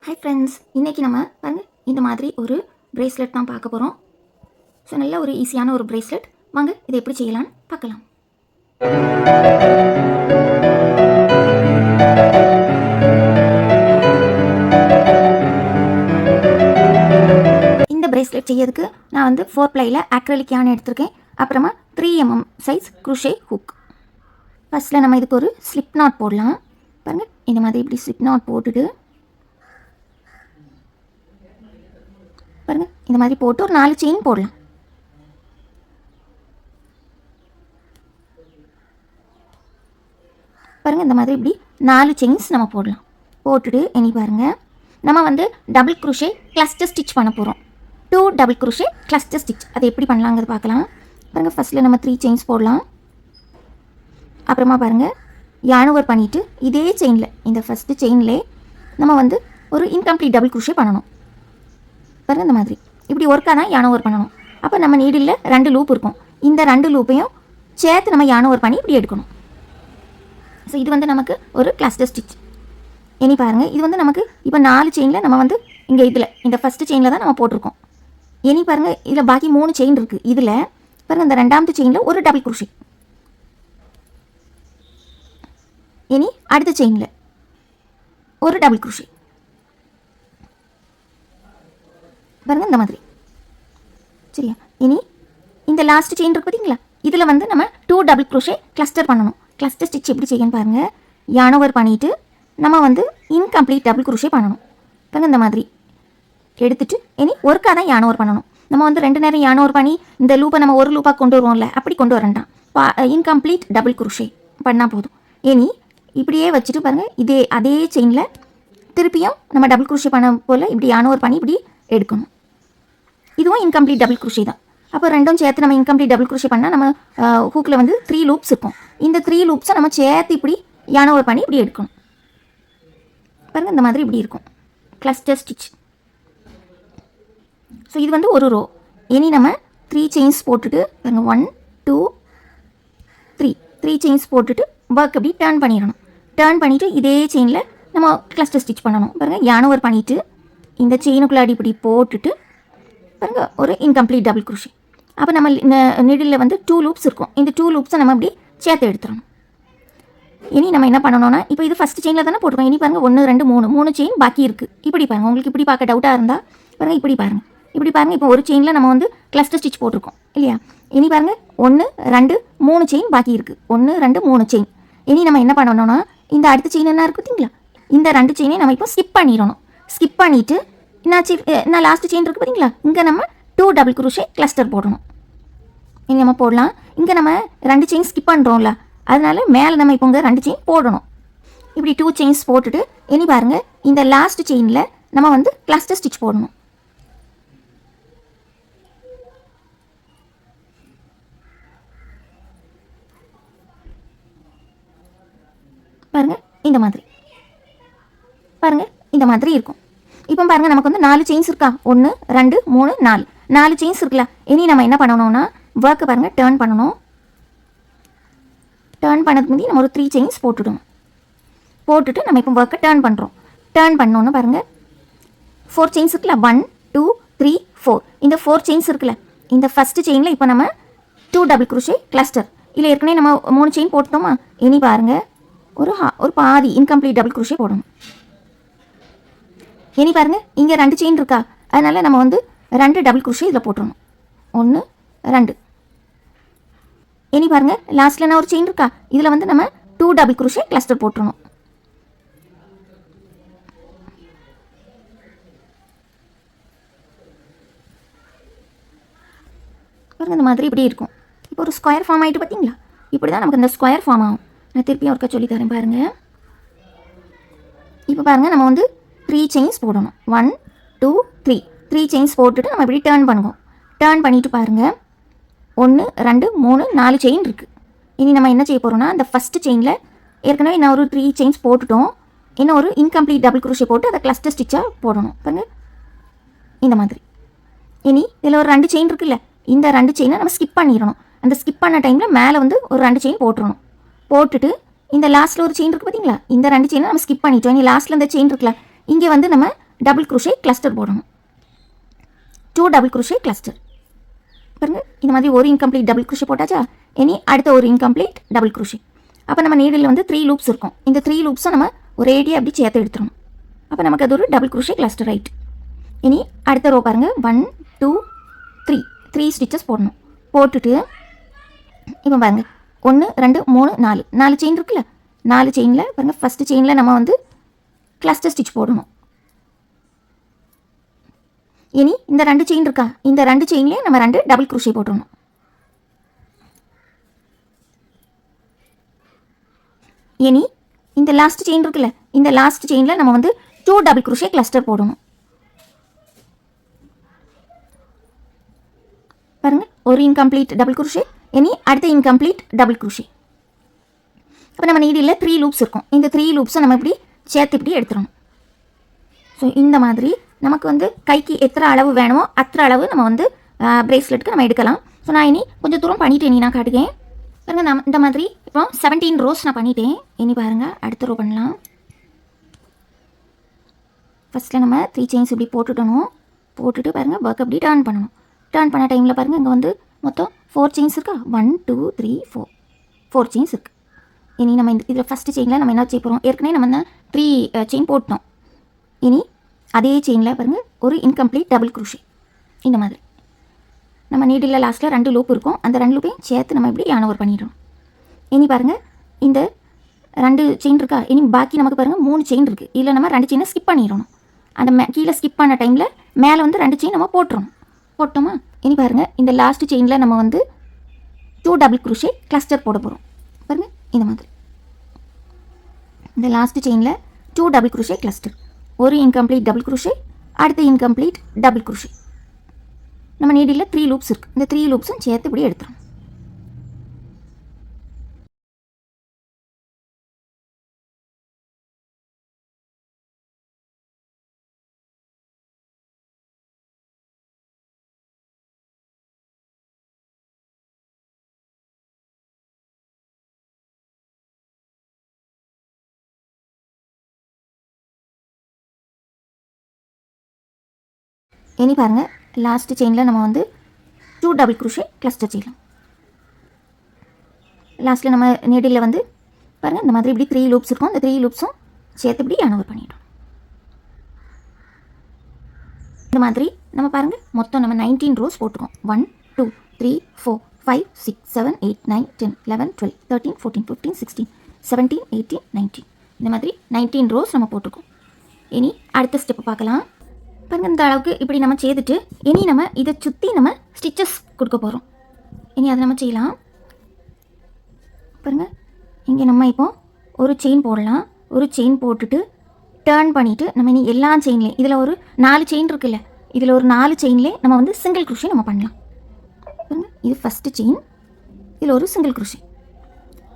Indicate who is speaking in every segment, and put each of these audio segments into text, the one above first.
Speaker 1: Hi friends, இன்றைக்கி நம்ம பாருங்க இந்த மாதிரி ஒரு பிரேஸ்லெட் தான் பார்க்க போகிறோம். ஸோ நல்ல ஒரு ஈஸியான ஒரு பிரேஸ்லெட். வாங்க இதை எப்படி செய்யலான்னு பார்க்கலாம். இந்த பிரேஸ்லெட் செய்யறதுக்கு நான் வந்து 4 ப்ளையில் அக்ரலிக் யான் எடுத்திருக்கேன். அப்புறமா 3mm சைஸ் குரோஷே ஹூக். ஃபஸ்ட்டில் நம்ம இதுக்கு ஒரு ஸ்லிப் நாட் போடலாம். பாருங்கள் இந்த மாதிரி இப்படி ஸ்லிப் நாட் போட்டுட்டு பாருங்கள் இந்த மாதிரி போட்டு ஒரு 4 செயின் போடலாம். பாருங்கள் இந்த மாதிரி இப்படி 4 செயின்ஸ் நம்ம போடலாம். போட்டுட்டு இனி பாருங்கள் நம்ம வந்து டபுள் குரோஷே கிளஸ்டர் ஸ்டிச் பண்ண போகிறோம். 2 டபுள் குரோஷே கிளஸ்டர் ஸ்டிச் அதை எப்படி பண்ணலாங்கிறது பார்க்கலாம். பாருங்கள் ஃபஸ்ட்டில் நம்ம 3 செயின்ஸ் போடலாம். அப்புறமா பாருங்கள் yarn over பண்ணிவிட்டு இதே செயினில் இந்த ஃபஸ்ட்டு செயின்லே நம்ம வந்து ஒரு இன்கம்ப்ளீட் டபுள் குரோஷே பண்ணணும். பாருங்கள் இந்த மாதிரி இப்படி ஒர்க்காக தான் yarn over பண்ணணும். அப்போ நம்ம நீடில் 2 லூப் இருக்கும். இந்த 2 லூப்பையும் சேர்த்து நம்ம yarn over பண்ணி இப்படி எடுக்கணும். ஸோ இது வந்து நமக்கு ஒரு கிளஸ்டர் ஸ்டிச். இனி பாருங்கள் இது வந்து நமக்கு இப்போ 4 செயினில் நம்ம வந்து இங்கே இதில் இந்த ஃபஸ்ட்டு செயினில் தான் நம்ம போட்டிருக்கோம். இனி பாருங்கள் இதில் பாக்கி 3 செயின் இருக்குது. இதில் பாருங்கள் இந்த 2வது செயினில் ஒரு டபுள் குரோஷே. இனி அடுத்த செயினில் ஒரு டபுள் குரோஷே. பாருங்கள் இந்த மாதிரி சரியா. இனி இந்த லாஸ்ட் செயின் இருக்குது பார்த்தீங்களா, இதில் வந்து நம்ம 2 டபுள் குரோஷே கிளஸ்டர் பண்ணணும். கிளஸ்டர் ஸ்டிச் எப்படி செய்யணும்னு பாருங்கள். yarn over பண்ணிவிட்டு நம்ம வந்து இன்கம்ப்ளீட் டபுள் குரோஷே பண்ணணும். பாருங்கள் இந்த மாதிரி எடுத்துகிட்டு இனி ஒர்க்காக தான் yarn over பண்ணணும். நம்ம வந்து 2 நேரம் yarn over பண்ணி இந்த லூப்பை நம்ம ஒரு லூப்பாக கொண்டு வருவோம்ல, அப்படி கொண்டு வரண்டாம். இன்கம்ப்ளீட் டபுள் குரோஷே பண்ணால் போதும். இனி இப்படியே வச்சுட்டு பாருங்கள் அதே செயினில் திருப்பியும் நம்ம டபுள் குரோஷே பண்ண போல் இப்படி yarn over பண்ணி இப்படி எடுக்கணும். இதுவும் இன்கம்ப்ளீட் டபுள் குரோஷே தான். அப்போ ரெண்டும் சேர்த்து நம்ம இன்கம்ப்ளீட் டபுள் குரோஷே பண்ணால் நம்ம ஹூக்கில் வந்து 3 லூப்ஸ் இருக்கும். இந்த 3 லூப்ஸை நம்ம சேர்த்து இப்படி yarn over பண்ணி இப்படி எடுக்கணும். பாருங்கள் இந்த மாதிரி இப்படி இருக்கும் கிளஸ்டர் ஸ்டிச். ஸோ இது வந்து ஒரு ரோ. இனி நம்ம 3 செயின்ஸ் போட்டுட்டு பாருங்கள் 1 2 3 செயின்ஸ் போட்டுட்டு ஒர்க் அப்படி டர்ன் பண்ணிடணும். டர்ன் பண்ணிவிட்டு இதே செயினில் நம்ம கிளஸ்டர் ஸ்டிச் பண்ணணும். பாருங்கள் yarn over பண்ணிவிட்டு இந்த செயினுக்குள்ளாடி இப்படி போட்டுட்டு பாருங்கள் ஒரு இன்கம்ப்ளீட் டபுள் குரோஷே. அப்போ நம்ம நிடில் வந்து 2 லூப்ஸ் இருக்கும். இந்த 2 லூப்ஸை நம்ம அப்படி சேர்த்து எடுத்துடணும். இனி நம்ம என்ன பண்ணணும்னா இப்போ இது ஃபஸ்ட் செயினில் தானே போட்டுருக்கோம். இனி பாருங்கள் 1 2 3 செயின் பாக்கி இருக்குது. இப்படி பாருங்கள், உங்களுக்கு இப்படி பார்க்க டவுட்டாக இருந்தால் பாருங்கள் இப்படி பாருங்கள் இப்போ ஒரு செயினில் நம்ம வந்து கிளஸ்டர் ஸ்டிச் போட்டிருக்கோம் இல்லையா. இனி பாருங்கள் 1 2 3 செயின் பாக்கி இருக்குது. 1 2 3 செயின். இனி நம்ம என்ன பண்ணணும்னா இந்த அடுத்த செயின் என்ன இருக்குது பார்த்தீங்களா, இந்த 2 செயினையும் நம்ம இப்போ ஸ்கிப் பண்ணிடணும். ஸ்கிப் பண்ணிவிட்டு என்ன லாஸ்ட் செயின் இருக்குது பார்த்தீங்களா, இங்கே நம்ம 2 டபுள் குரோஷே கிளஸ்டர் போடணும். இனி நம்ம போடலாம். இங்கே நம்ம 2 செயின் ஸ்கிப் பண்ணுறோம்ல, அதனால மேலே நம்ம இப்போ இங்கே 2 செயின் போடணும். இப்படி 2 செயின்ஸ் போட்டுட்டு இனி பாருங்கள் இந்த லாஸ்ட் செயினில் நம்ம வந்து கிளஸ்டர் ஸ்டிச் போடணும். பாருங்கள் இந்த மாதிரி பாருங்கள் இந்த மாதிரி இருக்கும். இப்போ பாருங்கள் நமக்கு வந்து 4 செயின்ஸ் இருக்கா, 1 2 3 4 செயின்ஸ் இருக்குல்ல. இனி நம்ம என்ன பண்ணணும்னா ஒர்க்கை பாருங்கள் டர்ன் பண்ணணும். டர்ன் பண்ணதுக்கு முந்தைய நம்ம ஒரு 3 செயின்ஸ் போட்டுவிடணும். போட்டுட்டு நம்ம இப்போ ஒர்க்கை டர்ன் பண்ணுறோம். டர்ன் பண்ணோன்னு பாருங்கள் 4 செயின்ஸ் இருக்குல்ல, 1 2 3 4. இந்த 4 செயின்ஸ் இருக்குல்ல, இந்த ஃபஸ்ட்டு செயினில் இப்போ நம்ம 2 டபுள் குரோஷே கிளஸ்டர். இல்லை ஏற்கனவே நம்ம 3 செயின் போட்டோமா. இனி பாருங்கள் ஒரு பாதி இன்கம்ப்ளீட் டபுள் குரோஷே போடணும். இனி பாருங்கள் இங்கே 2 செயின் இருக்கா, அதனால் நம்ம வந்து 2 டபுள் குரோஷே இதில் போட்டுடணும். 1 2. இனி பாருங்கள் லாஸ்ட்டில் நான் ஒரு செயின் இருக்கா, இதில் வந்து நம்ம 2 டபுள் குரோஷே கிளஸ்டர் போட்டுடணும். பாருங்கள் இந்த மாதிரி இப்படி இருக்கும். இப்போ ஒரு ஸ்கொயர் ஃபார்ம் ஆகிட்டு பார்த்தீங்களா, இப்படி தான் நமக்கு இந்த ஸ்கொயர் ஃபார்ம் ஆகும். நான் திருப்பியும் ஒருக்கா சொல்லித்தரேன் பாருங்கள். இப்போ பாருங்கள் நம்ம வந்து 3 செயின்ஸ் போடணும். 1 2 3 செயின்ஸ் போட்டுட்டு நம்ம இப்படி டர்ன் பண்ணுவோம். டர்ன் பண்ணிவிட்டு பாருங்கள் 1 2 3 4 செயின் இருக்குது. இனி நம்ம என்ன செய்ய போகிறோம்னா அந்த ஃபஸ்ட்டு செயினில் ஏற்கனவே நான் ஒரு 3 செயின்ஸ் போட்டுட்டோம். இன்னும் ஒரு இன்கம்ப்ளீட் டபுள் குரோஷே போட்டு அதை கிளஸ்டர் ஸ்டிச்சாக போடணும். பாருங்கள் இந்த மாதிரி. இனி இதில் ஒரு 2 செயின் இருக்குல்ல, இந்த 2 செயினை நம்ம ஸ்கிப் பண்ணிடணும். அந்த ஸ்கிப் பண்ண டைமில் மேலே வந்து ஒரு 2 செயின் போட்டுடணும். போட்டுட்டு இந்த லாஸ்ட்டில் ஒரு செயின் இருக்குது பார்த்தீங்களா, இந்த 2 செயினை நம்ம ஸ்கிப் பண்ணிட்டோம். இனி லாஸ்ட்டில் இந்த செயின் இருக்குல்ல, இங்கே வந்து நம்ம டபுள் குரோஷே கிளஸ்டர் போடணும். 2 டபுள் குரோஷே கிளஸ்டர் பாருங்க. இந்த மாதிரி ஒரு இன்கம்ப்ளீட் டபுள் குரோஷே போட்டாச்சா, இனி அடுத்த ஒரு இன்கம்ப்ளீட் டபுள் குரோஷே. அப்போ நம்ம நீடில் வந்து 3 லூப்ஸ் இருக்கும். இந்த 3 லூப்ஸும் நம்ம ஒரேடியாக அப்படி சேர்த்து எடுத்துடணும். அப்போ நமக்கு அது ஒரு டபுள் குரோஷே கிளஸ்டர் ரைட். இனி அடுத்த ரோ பாருங்கள், 1 2 3 ஸ்டிச்சஸ் போடணும். போட்டுட்டு இப்போ பாருங்கள் 1 2 3 4 செயின் இருக்குல்ல, 4 செயினில் பாருங்கள் ஃபஸ்ட்டு செயினில் நம்ம வந்து கிளஸ்டர் ஸ்டிச் போடணும். இனி இந்த 2 செயின் இருக்கா, இந்த 2 செயின்லேயே நம்ம 2 டபுள் குரோஷே போட்டுடணும். இனி இந்த லாஸ்ட் செயின் இருக்குல்ல, இந்த லாஸ்ட் செயினில் நம்ம வந்து 2 டபுள் குரோஷே கிளஸ்டர் போடணும். பாருங்கள் ஒரு இன்கம்ப்ளீட் டபுள் குரோஷே, இனி அடுத்த இன்கம்ப்ளீட் டபுள் குரோஷே. அப்போ நம்ம நீடியில் 3 லூப்ஸ் இருக்கும். இந்த 3 லூப்ஸை நம்ம இப்படி சேர்த்து இப்படி எடுத்துடணும். ஸோ இந்த மாதிரி நமக்கு வந்து கைக்கு எத்தனை அளவு வேணுமோ அத்தனை அளவு நம்ம வந்து பிரேஸ்லெட்டுக்கு நம்ம எடுக்கலாம். ஸோ நான் இனி கொஞ்சம் தூரம் பண்ணிவிட்டேன். இனி நான் காட்டுக்கேன் பாருங்கள். நம்ம இந்த மாதிரி இப்போ 17 ரோஸ் நான் பண்ணிட்டேன். இனி பாருங்கள் அடுத்த ரோ பண்ணலாம். ஃபஸ்ட்டில் நம்ம 3 செயின்ஸ் இப்படி போட்டுட்டணும். போட்டுட்டு பாருங்கள் ஒர்க் அப்படி டர்ன் பண்ணணும். டர்ன் பண்ண டைமில் பாருங்கள் இங்கே வந்து மொத்தம் 4 செயின்ஸ் இருக்கா, 1 2 3 4 செயின்ஸ் இருக்குது. இனி நம்ம இந்த இதில் ஃபஸ்ட்டு செயினில் நம்ம என்ன செய்ய போகிறோம், ஏற்கனவே நம்ம இந்த 3 செயின் போட்டோம். இனி அதே செயினில் பாருங்கள் ஒரு இன்கம்ப்ளீட் டபுள் குரோஷே. இந்த மாதிரி நம்ம நீடில் லாஸ்ட்டில் 2 லூப் இருக்கும். அந்த 2 லூப்பையும் சேர்த்து நம்ம இப்படி யான் ஓவர் பண்ணிடணும். இனி பாருங்கள் இந்த 2 செயின் இருக்கா, இனி பாக்கி நமக்கு பாருங்கள் 3 செயின் இருக்குது. இதில் நம்ம 2 செயினை ஸ்கிப் பண்ணிடணும். அந்த கீழே ஸ்கிப் பண்ண டைமில் மேலே வந்து 2 செயின் நம்ம போட்டுறோம். போட்டோமா, இனி பாருங்கள் இந்த லாஸ்ட் செயினில் நம்ம வந்து 2 டபுள் குரோஷே கிளஸ்டர் போட போகிறோம். பாருங்கள் இந்த மாதிரி இந்த லாஸ்ட் செயினில் 2 டபுள் குரோஷே கிளஸ்டர், ஒரு இன்கம்ப்ளீட் டபுள் குரோஷே, அடுத்த இன்கம்ப்ளீட் டபுள் குரோஷே. நம்ம நீடில் 3 லூப்ஸ் இருக்குது. இந்த 3 லூப்ஸும் சேர்த்து இப்படி எடுத்துரும். இனி பாருங்கள் லாஸ்ட் செயினில் நம்ம வந்து 2 டபுள் குரோஷே கிளஸ்டர் செய்யலாம். லாஸ்ட்டில் நம்ம நீடில் வந்து பாருங்கள் இந்த மாதிரி இப்படி 3 லூப்ஸ் இருக்கும். இந்த 3 லூப்ஸும் சேர்த்து இப்படி யான் ஓவர் பண்ணிட்டோம். இந்த மாதிரி நம்ம பாருங்கள் மொத்தம் நம்ம 19 ரோஸ் போட்டுக்கோம். 1 2 3 4 5 6 7 8 9 10 11 12 13 14 15 16 17 18 19 இந்த மாதிரி 19 ரோஸ் நம்ம போட்டிருக்கோம். இனி அடுத்த ஸ்டெப்பு பார்க்கலாம். பாருங்கள் இந்த அளவுக்கு இப்படி நம்ம செய்துட்டு இனி நம்ம இதை சுற்றி நம்ம ஸ்டிச்சஸ் கொடுக்க போகிறோம். இனி அதை நம்ம செய்யலாம். பாருங்கள் இங்கே நம்ம இப்போ ஒரு செயின் போடலாம். ஒரு செயின் போட்டுட்டு டர்ன் பண்ணிவிட்டு நம்ம இனி எல்லா செயின்லேயும் இதில் ஒரு 4 செயின் இருக்குல்ல, இதில் ஒரு 4 செயின்லேயே நம்ம வந்து சிங்கிள் குரோஷே நம்ம பண்ணலாம். பாருங்கள் இது ஃபஸ்ட்டு செயின், இதில் ஒரு சிங்கிள் குரோஷே.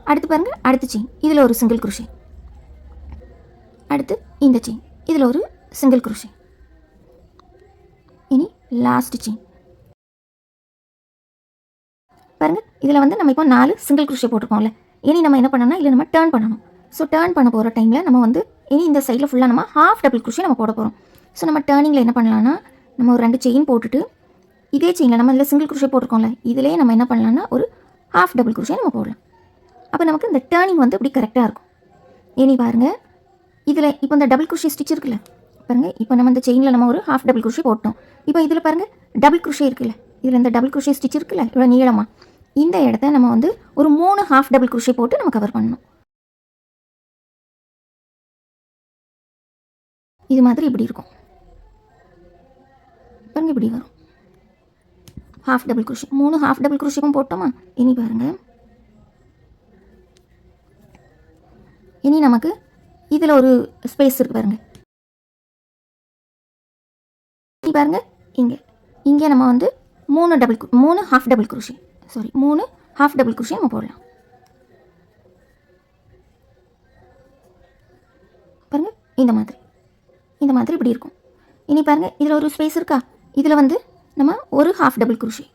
Speaker 1: அடுத்து பாருங்கள் அடுத்த செயின், இதில் ஒரு சிங்கிள் குரோஷே. அடுத்து இந்த செயின், இதில் ஒரு சிங்கிள் குரோஷே. இனி லாஸ்ட் செயின் பாருங்கள். இதில் வந்து நம்ம இப்போ 4 சிங்கிள் குரோஷே போட்டிருக்கோம்ல. இனி நம்ம என்ன பண்ணணும்னா இதில் நம்ம டர்ன் பண்ணணும். ஸோ டர்ன் பண்ண போகிற டைமில் நம்ம வந்து இனி இந்த சைடில் ஃபுல்லாக நம்ம ஹாஃப் டபுள் குரோஷே நம்ம போட போகிறோம். ஸோ நம்ம டர்னிங்கில் என்ன பண்ணலாம்னா நம்ம ஒரு 2 செயின் போட்டுட்டு இதே செயினில் நம்ம இதில் சிங்கிள் குரோஷே போட்டிருக்கோம்ல, இதிலே நம்ம என்ன பண்ணலாம்னா ஒரு ஹாஃப் டபுள் குரோஷே நம்ம போடலாம். அப்போ நமக்கு இந்த டர்னிங் வந்து இப்படி கரெக்டாக இருக்கும். இனி பாருங்கள் இதில் இப்போ இந்த டபுள் குரோஷே ஸ்டிச் இருக்குல்ல, பாருங்கள் இப்போ நம்ம இந்த செயினில் நம்ம ஒரு ஹாஃப் டபுள் குரோஷே போட்டோம். இப்போ இதில் பாருங்கள் டபுள் குரோஷே இருக்குல்ல, இதில் இந்த டபுள் குரோஷே ஸ்டிச் இருக்குல்ல இவ்வளோ நீளமாக, இந்த இடத்த நம்ம வந்து ஒரு 3 ஹாஃப் டபுள் குரோஷே போட்டு நம்ம கவர் பண்ணணும். இது மாதிரி இப்படி இருக்கும் பாருங்கள், இப்படி வரும் half double crochet. 3 half double குரோஷேக்கும் போட்டோமா. இனி பாருங்கள் இனி நமக்கு இதில் ஒரு ஸ்பேஸ் இருக்குது பாருங்கள். இனி பாருங்கள் இங்கே நம்ம வந்து 3 half double crochet, sorry 3 half double crochet நம்ம போடலாம். பாருங்கள் இந்த மாதிரி இப்படி இருக்கும். இனி பாருங்கள் இதில் ஒரு ஸ்பேஸ் இருக்கா, இதில் வந்து நம்ம ஒரு ஹாஃப் டபுள் குரோஷே.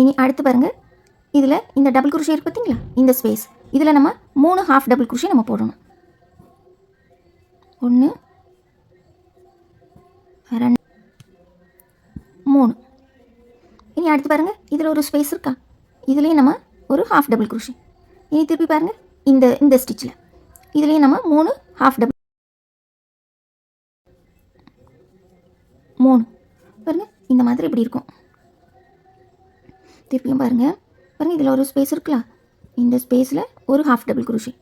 Speaker 1: இனி அடுத்து பாருங்கள் இதில் இந்த டபுள் குரோஷே இருக்குது பார்த்தீங்களா, இந்த ஸ்பேஸ் இதில் நம்ம 3 ஹாஃப் டபுள் குரோஷே நம்ம போடணும். 1 2 3. இனி அடுத்து பாருங்கள், இதில் ஒரு ஸ்பேஸ் இருக்கா, இதுலேயும் நம்ம ஒரு ஹாஃப் டபுள் குரோஷே. இனி திருப்பி பாருங்கள், இந்த ஸ்டிச்சில் இதுலேயும் நம்ம 3 ஹாஃப் டபுள் 3 பாருங்கள், இந்த மாதிரி இப்படி இருக்கும். திருப்பியும் பாருங்கள், இதில் ஒரு ஸ்பேஸ் இருக்கலாம், இந்த ஸ்பேஸில் ஒரு ஹாஃப் டபுள் குரோஷே.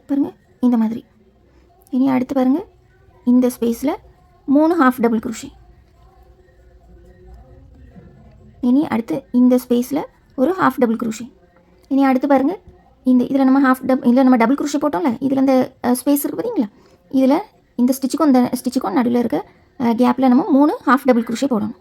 Speaker 1: பாருங்கள், இந்த மாதிரி. இனி அடுத்து பாருங்கள், இந்த ஸ்பேஸில் 3 ஹாஃப் டபுள் குரோஷே. இனி அடுத்து இந்த ஸ்பேஸில் ஒரு ஹாஃப் டபுள் குரோஷே. இனி அடுத்து பாருங்கள், இதில் நம்ம டபுள் குரோஷே போட்டோம்ல, இதில் இந்த ஸ்பேஸ் இருக்குது பார்த்தீங்களா, இதில் இந்த ஸ்டிச்சுக்கும் நடுவில் இருக்க கேப்பில் நம்ம 3 ஹாஃப் டபுள் குரோஷே போடணும்.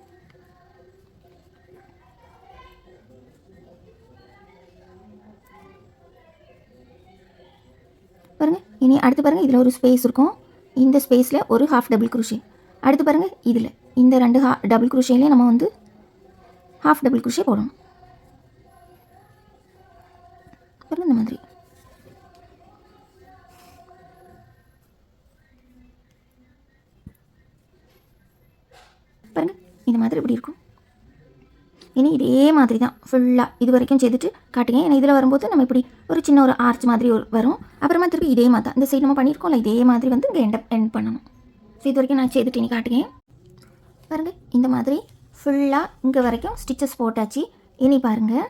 Speaker 1: பாருங்கள், இனி அடுத்து பாருங்கள், இதில் ஒரு ஸ்பேஸ் இருக்கும், இந்த ஸ்பேஸில் ஒரு ஹாஃப் டபுள் குரோஷே. அடுத்து பாருங்கள், இதில் இந்த 2 டபுள் குரோஷேலேயே நம்ம வந்து ஹாஃப் டபுள் குரோஷே போடணும். பாருங்கள், இந்த மாதிரி. பாருங்கள், இந்த மாதிரி இப்படி இருக்கும். இனி இதே மாதிரி தான் ஃபுல்லாக இது வரைக்கும் செய்துட்டு காட்டுங்க. ஏன்னா இதில் வரும்போது நம்ம இப்படி ஒரு சின்ன ஒரு ஆர்ச் மாதிரி வரும். அப்புறமா திருப்பி இதே மாதிரி தான் இந்த சைடு நம்ம பண்ணியிருக்கோம்ல, இதே மாதிரி வந்து இங்கே எண்ட் பண்ணணும். ஸோ இது வரைக்கும் நான் செய்துட்டு இனி காட்டுங்க. பாருங்கள், இந்த மாதிரி ஃபுல்லாக இங்கே வரைக்கும் ஸ்டிச்சஸ் போட்டாச்சு. இனி பாருங்கள்,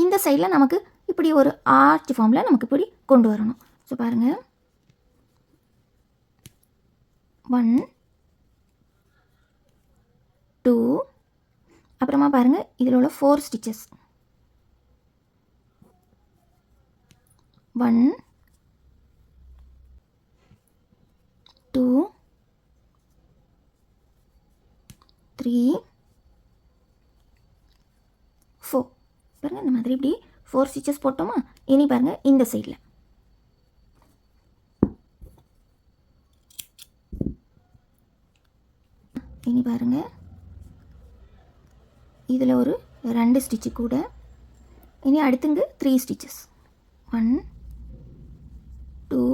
Speaker 1: இந்த சைடில் நமக்கு இப்படி ஒரு ஆர்ச் ஃபார்மில் நமக்கு இப்படி கொண்டு வரணும். ஸோ பாருங்கள், 1 2, அப்புறமா பாருங்கள் இதில் உள்ள 4 ஸ்டிச்சஸ், 1 2 3 4. பாருங்கள், இந்த மாதிரி இப்படி 4 ஸ்டிச்சஸ் போட்டோமா. இனி பாருங்கள், இந்த சைடில் இனி பாருங்கள், இதில் ஒரு 2 ஸ்டிச்சு கூட. இனி அடுத்துங்க 3 ஸ்டிச்சஸ், 1 2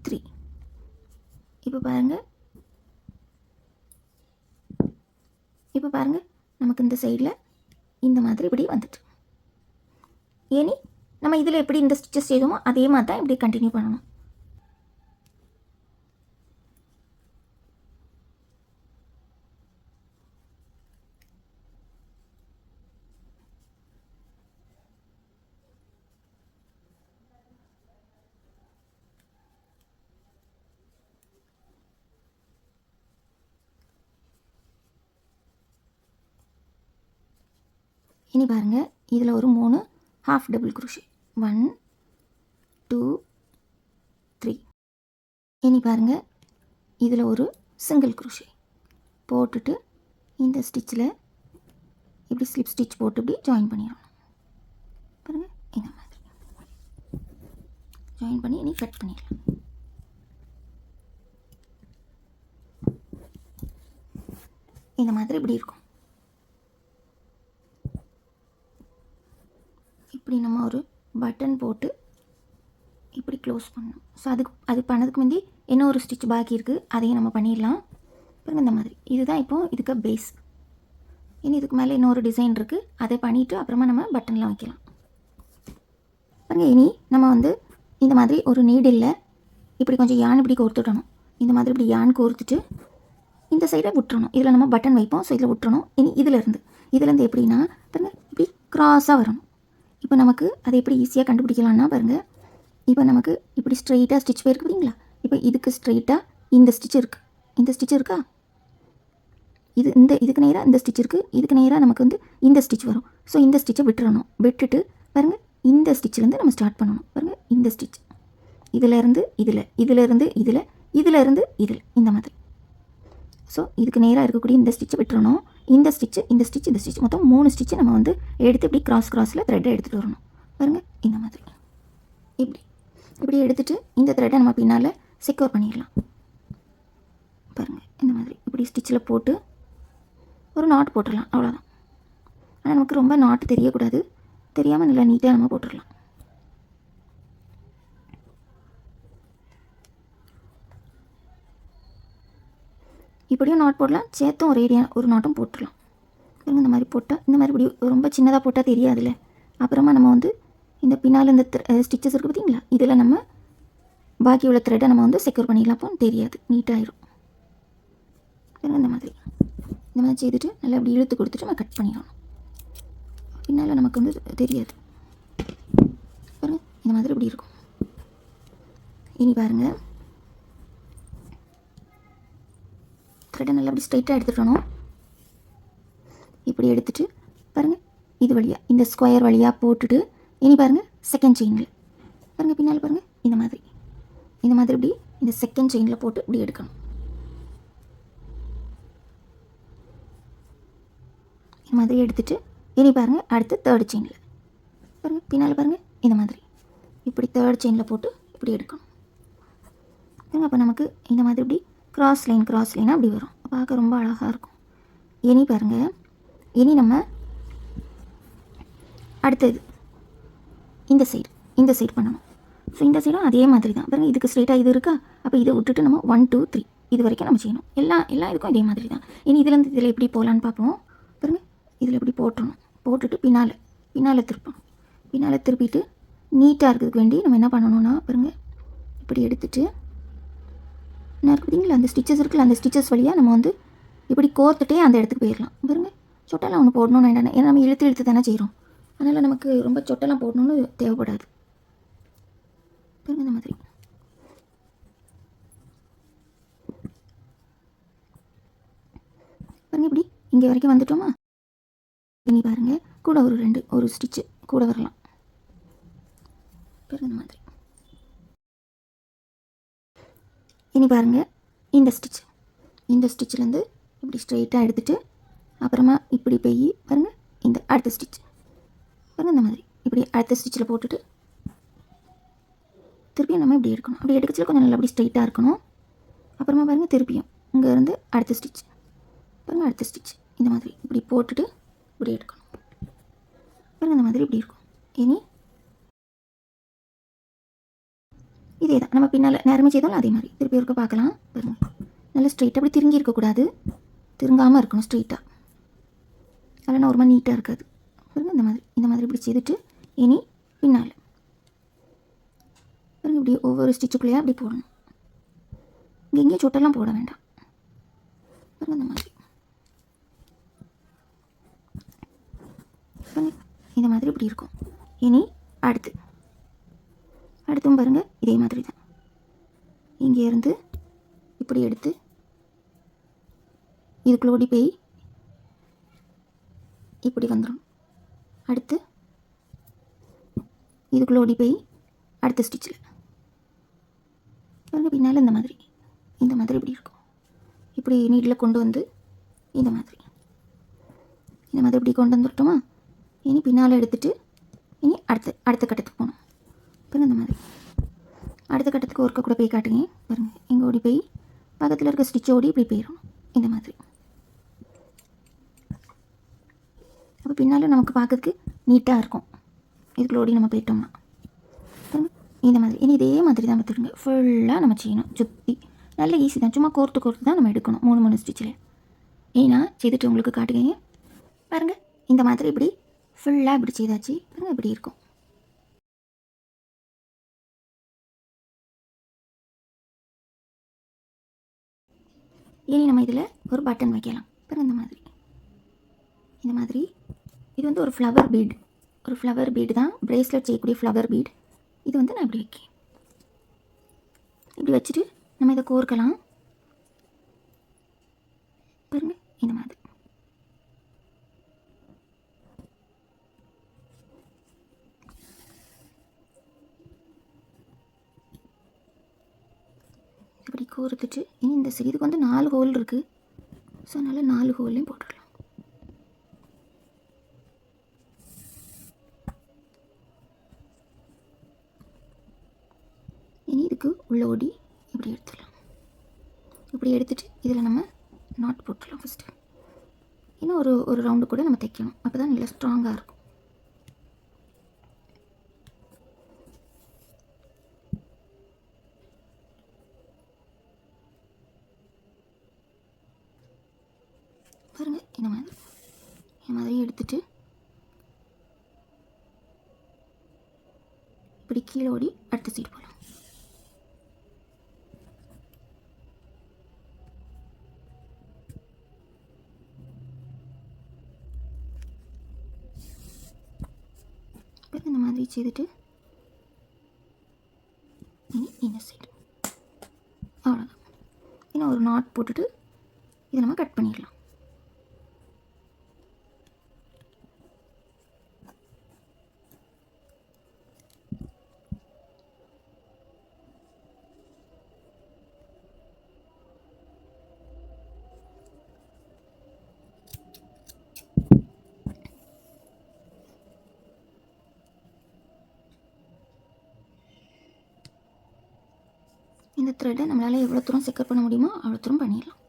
Speaker 1: 3. இப்போ பாருங்கள், நமக்கு இந்த சைடில் இந்த மாதிரி இப்படி வந்துட்டு. இனி நம்ம இதில் எப்படி இந்த ஸ்டிச்சஸ் செய்தோமோ அதே மாதிரி தான் இப்படி கண்டினியூ பண்ணணும். இனி பாருங்கள், இதில் ஒரு 3 ஹாஃப் டபுள் குரோஷே, 1 2 3. இனி பாருங்கள், இதில் ஒரு சிங்கிள் குரோஷே போட்டுட்டு இந்த ஸ்டிச்சில் இப்படி ஸ்லிப் ஸ்டிச் போட்டு இப்படி ஜாயின் பண்ணிடணும். பாருங்கள், இந்த மாதிரி ஜாயின் பண்ணி இனி கட் பண்ணிடலாம். இந்த மாதிரி இப்படி இருக்கும். இப்படி நம்ம ஒரு பட்டன் போட்டு இப்படி க்ளோஸ் பண்ணணும். ஸோ அது பண்ணதுக்கு முந்தி என்ன ஒரு ஸ்டிச் பாக்கி இருக்குது, அதையும் நம்ம பண்ணிடலாம். பாருங்கள், இந்த மாதிரி. இதுதான் இப்போது இதுக்கு பேஸ். இனி இதுக்கு மேலே இன்னொரு டிசைன் இருக்குது, அதை பண்ணிவிட்டு அப்புறமா நம்ம பட்டன்லாம் வைக்கலாம். பாருங்கள், இனி நம்ம வந்து இந்த மாதிரி ஒரு நீடில் இப்படி கொஞ்சம் யான் இப்படி கோர்த்துடணும். இந்த மாதிரி இப்படி யான் கோர்த்துட்டு இந்த சைடில் விட்டுறணும். இதில் நம்ம பட்டன் வைப்போம், ஸோ இதில் விட்டுறணும். இனி இதுலேருந்து எப்படின்னா பாருங்கள், இப்படி க்ராஸாக வரணும். இப்போ நமக்கு அதை எப்படி ஈஸியாக கண்டுபிடிக்கலாம்னா பாருங்கள், இப்போ நமக்கு இப்படி ஸ்ட்ரெயிட்டாக ஸ்டிச் போயிருக்கு பார்த்தீங்களா. இப்போ இதுக்கு ஸ்ட்ரெயிட்டாக இந்த ஸ்டிச் இருக்கா, இதுக்கு நேராக இந்த ஸ்டிச் இருக்குது, இதுக்கு நேராக நமக்கு வந்து இந்த ஸ்டிச் வரும். ஸோ இந்த ஸ்டிச்சை விட்டுறணும். விட்டுட்டு பாருங்கள், இந்த ஸ்டிச்சிலேருந்து நம்ம ஸ்டார்ட் பண்ணணும். பாருங்கள், இந்த ஸ்டிச் இதிலேருந்து இதில் இந்த மாதிரி. ஸோ இதுக்கு நேராக இருக்கக்கூடிய இந்த ஸ்டிச்சை விட்டுறணும். இந்த ஸ்டிச் மொத்தம் 3 ஸ்டிச்சு நம்ம வந்து எடுத்து இப்படி கிராஸில் த்ரெட்டை எடுத்துகிட்டு வரணும். பாருங்கள், இந்த மாதிரி இப்படி எடுத்துகிட்டு இந்த த்ரெட்டை நம்ம பின்னால் செக்யூர் பண்ணிடலாம். பாருங்கள், இந்த மாதிரி இப்படி ஸ்டிச்சில் போட்டு ஒரு நாட் போட்டுடலாம், அவ்வளோதான். ஆனால் நமக்கு ரொம்ப நாட்டு தெரியக்கூடாது, தெரியாமல் நல்லா நீட்டாக நம்ம போட்டுடலாம். இப்படியும் நாட் போடலாம், சேர்த்தும் ஒரு நாட்டும் போட்டுடலாம். இந்த மாதிரி போட்டால், இந்த மாதிரி இப்படி ரொம்ப சின்னதாக போட்டால் தெரியாதுல்ல. அப்புறமா நம்ம வந்து இந்த பின்னால் இந்த ஸ்டிச்சஸ் இருக்குது பார்த்தீங்களா, இதில் நம்ம பாக்கி உள்ள த்ரெட்டை நம்ம வந்து செக்யூர் பண்ணிடலாம். அப்போ தெரியாது, நீட்டாகிடும். இந்த மாதிரி செய்துட்டு நல்லா இப்படி இழுத்து கொடுத்துட்டு நம்ம கட் பண்ணிடணும். பின்னால் நமக்கு வந்து தெரியாது. பாருங்க, இந்த மாதிரி இப்படி இருக்கும். இனி பாருங்கள், த்ரெட்டை நல்லா இப்படி ஸ்ட்ரைட்டாக எடுத்துட்டணும். இப்படி எடுத்துகிட்டு பாருங்கள், இது வழியாக இந்த ஸ்கொயர் வழியாக போட்டுட்டு இனி பாருங்கள் செகண்ட் செயினில் பாருங்கள், பின்னால் பாருங்கள், இந்த மாதிரி இப்படி இந்த செகண்ட் செயினில் போட்டு இப்படி எடுக்கணும். இந்த மாதிரி எடுத்துகிட்டு இனி பாருங்கள் அடுத்து தேர்ட் செயினில் பாருங்கள், பின்னால் பாருங்கள், இந்த மாதிரி இப்படி தேர்ட் செயினில் போட்டு இப்படி எடுக்கணும். அப்போ நமக்கு இந்த மாதிரி இப்படி கிராஸ் லைனாக அப்படி வரும். பார்க்க ரொம்ப அழகாக இருக்கும். இனி பாருங்கள், இனி நம்ம அடுத்தது இந்த சைடு பண்ணணும். ஸோ இந்த சைடும் அதே மாதிரி தான் பாருங்கள். இதுக்கு ஸ்ட்ரெயிட்டாக இது இருக்கா, அப்போ இதை விட்டுட்டு நம்ம 1 2 3 இது வரைக்கும் நம்ம செய்யணும். எல்லா இதுக்கும் இதே மாதிரி தான். இனி இதுலேருந்து இதில் எப்படி போகலான்னு பார்ப்போம். பாருங்கள், இதில் எப்படி போட்டுடணும். போட்டுட்டு பின்னால் திருப்பணும். பின்னால் திருப்பிட்டு நீட்டாக இருக்கிறதுக்கு வேண்டி நம்ம என்ன பண்ணணும்னா பாருங்கள், இப்படி எடுத்துகிட்டு என்ன இருக்குதுங்களா, அந்த ஸ்டிச்சஸ் இருக்குல்ல, அந்த ஸ்டிச்சஸ் வழியாக நம்ம வந்து இப்படி கோர்த்துட்டே அந்த இடத்துக்கு போயிடலாம். பாருங்கள், சொட்டெல்லாம் ஒன்று போடணும்னு வேண்டாம், ஏன்னா நம்ம இழுத்து தானே செய்கிறோம். அதனால் நமக்கு ரொம்ப சொட்டெல்லாம் போடணும்னு தேவைப்படாது. பாருங்கள், இந்த மாதிரி பாருங்கள், இப்படி இங்கே வரைக்கும் வந்துட்டோமா. இனி பாருங்கள், கூட ஒரு ஸ்டிச்சு கூட வரலாம். பாருங்கள், இந்த மாதிரி. இனி பாருங்கள், இந்த ஸ்டிச்சிலேருந்து இப்படி ஸ்ட்ரெயிட்டாக எடுத்துகிட்டு அப்புறமா இப்படி போய் பாருங்கள், இந்த அடுத்த ஸ்டிச் பாருங்கள், இந்த மாதிரி இப்படி அடுத்த ஸ்டிச்சில் போட்டுட்டு திருப்பியும் நம்ம இப்படி எடுக்கணும். அப்படி எடுக்கச்சில் கொஞ்சம் நல்லா அப்படி ஸ்ட்ரெயிட்டாக இருக்கணும். அப்புறமா பாருங்கள், திருப்பியும் இங்கேருந்து அடுத்த ஸ்டிச் பாருங்கள், அடுத்த ஸ்டிச் இந்த மாதிரி இப்படி போட்டுட்டு இப்படி எடுக்கணும். பாருங்கள், இந்த மாதிரி இப்படி இருக்கும். இனி இதே தான் நம்ம பின்னால் நேரமே செய்தோம்ல, அதே மாதிரி திருப்பி இருக்க பார்க்கலாம். பாருங்கள், நல்லா ஸ்ட்ரெயிட்டாக அப்படி திருங்கி இருக்கக்கூடாது, திருங்காமல் இருக்கணும் ஸ்ட்ரெயிட்டாக. அதெல்லாம் ஒரு மாதிரி நீட்டாக இருக்காது. பாருங்கள், இந்த மாதிரி இப்படி செய்துட்டு இனி பின்னால் பாருங்கள், இப்படி ஒவ்வொரு ஸ்டிச்சுக்குள்ளேயே அப்படி போடணும். இங்கேயும் சொட்டெல்லாம் போட வேண்டாம். பாருங்கள், இந்த மாதிரி பாருங்கள், இந்த மாதிரி இப்படி இருக்கும். இனி அடுத்தும் பாருங்கள், இதே மாதிரி தான். இங்கேருந்து இப்படி எடுத்து இதுக்குள்ள ஓடி போய் இப்படி வந்துடும். அடுத்து இதுக்குள்ள ஓடி போய் அடுத்த ஸ்டிச்சில் பாருங்கள், பின்னால் இந்த மாதிரி இப்படி இருக்கும். இப்படி நீட்டில் கொண்டு வந்து இந்த மாதிரி இப்படி கொண்டு வந்துட்டோமா. இனி பின்னால் எடுத்துகிட்டு இனி அடுத்த கட்டத்துக்கு போகணும். பாருங்கள், இந்த மாதிரி அடுத்த கட்டத்துக்கு ஒர்க்கை கூட போய் காட்டுங்க. பாருங்கள், இங்கே ஓடி போய் பக்கத்தில் இருக்க ஸ்டிச்சை ஓடி இப்படி போயிடணும். இந்த மாதிரி அப்போ பின்னால் நமக்கு பார்க்கறதுக்கு நீட்டாக இருக்கும். இதுக்குள்ள ஓடி நம்ம போயிட்டோம்னா இந்த மாதிரி. இனி இதே மாதிரி தான் பார்த்துடுங்க, ஃபுல்லாக நம்ம செய்யணும். சுற்றி நல்ல ஈஸி தான், சும்மா கோர்த்து தான் நம்ம எடுக்கணும் 3 ஸ்டிச்சில். ஏன்னா செய்துட்டு உங்களுக்கு காட்டுங்க. பாருங்கள், இந்த மாதிரி இப்படி ஃபுல்லாக இப்படி செய்தாச்சு. பாருங்கள், இப்படி இருக்கும். இனி நம்ம இதில் ஒரு பட்டன் வைக்கலாம். பாருங்கள், இந்த மாதிரி இது வந்து ஒரு ஃப்ளவர் பீடு தான், பிரேஸ்லெட் செய்யக்கூடிய ஃப்ளவர் பீட். இது வந்து நான் இப்படி வைக்கேன். இப்படி வச்சுட்டு நம்ம இதை கோர்க்கலாம். பாருங்கள், இந்த மாதிரி இப்படி கோர்த்துட்டு இனி இந்த சைடு இதுக்கு வந்து 4 ஹோல் இருக்குது. ஸோ அதனால் 4 ஹோல்லையும் போட்டுடலாம். இனி இதுக்கு உள்ள ஓடி இப்படி எடுத்துடலாம். இப்படி எடுத்துகிட்டு இதில் நம்ம நாட் போட்டுடலாம். ஃபஸ்ட்டு இன்னும் ஒரு ரவுண்டு கூட நம்ம தைக்கணும், அப்போ தான் நல்லா ஸ்ட்ராங்காக இருக்கும். இந்த மாதிரி எடுத்துட்டு இப்படி கீழே ஓடி அடுத்த சைடு போகலாம். இந்த மாதிரி செய்துட்டு இந்த சைடு அவ்வளோதான். இன்னும் ஒரு நாட் போட்டுட்டு இதை நம்ம கட் பண்ணிடலாம். இந்த த்ரெட்டை நம்மளால் எவ்வளோ தூரம் செக்கர் பண்ண முடியுமோ அவ்வளோ தூரம் பண்ணிடலாம்.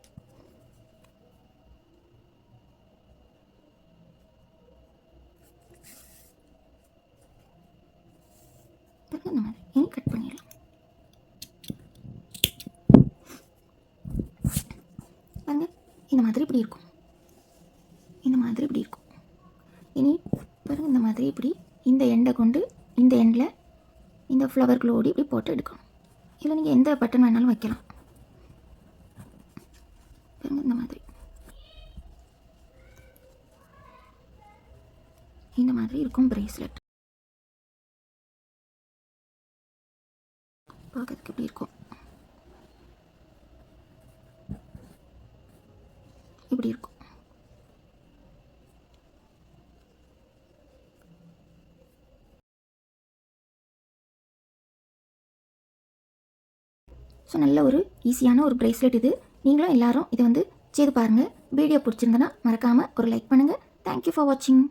Speaker 1: இந்த மாதிரி இனி கட் பண்ணிடலாம். பாருங்க, இந்த மாதிரி இப்படி இருக்கும். இந்த மாதிரி இப்படி இருக்கும். இனி பாருங்கள், இந்த மாதிரி இப்படி இந்த எண்டை கொண்டு இந்த எண்டில் இந்த ஃப்ளவர் க்ளோடி இப்படி போட்டு எடுக்கணும். இதில் நீங்கள் எந்த பட்டன் வேணாலும் வைக்கலாம். இந்த மாதிரி இந்த மாதிரி இருக்கும் பிரேஸ்லெட். பார்க்கறதுக்கு எப்படி இருக்கும்? இப்படி இருக்கும். ஸோ நல்ல ஒரு ஈஸியான ஒரு ப்ரேஸ்லெட் இது. நீங்களும் எல்லோரும் இதை செய்து பாருங்கள். வீடியோ பிடிச்சிருந்தனா மறக்காமல் ஒரு லைக் பண்ணுங்கள். தேங்க்யூ ஃபார் வாட்சிங்.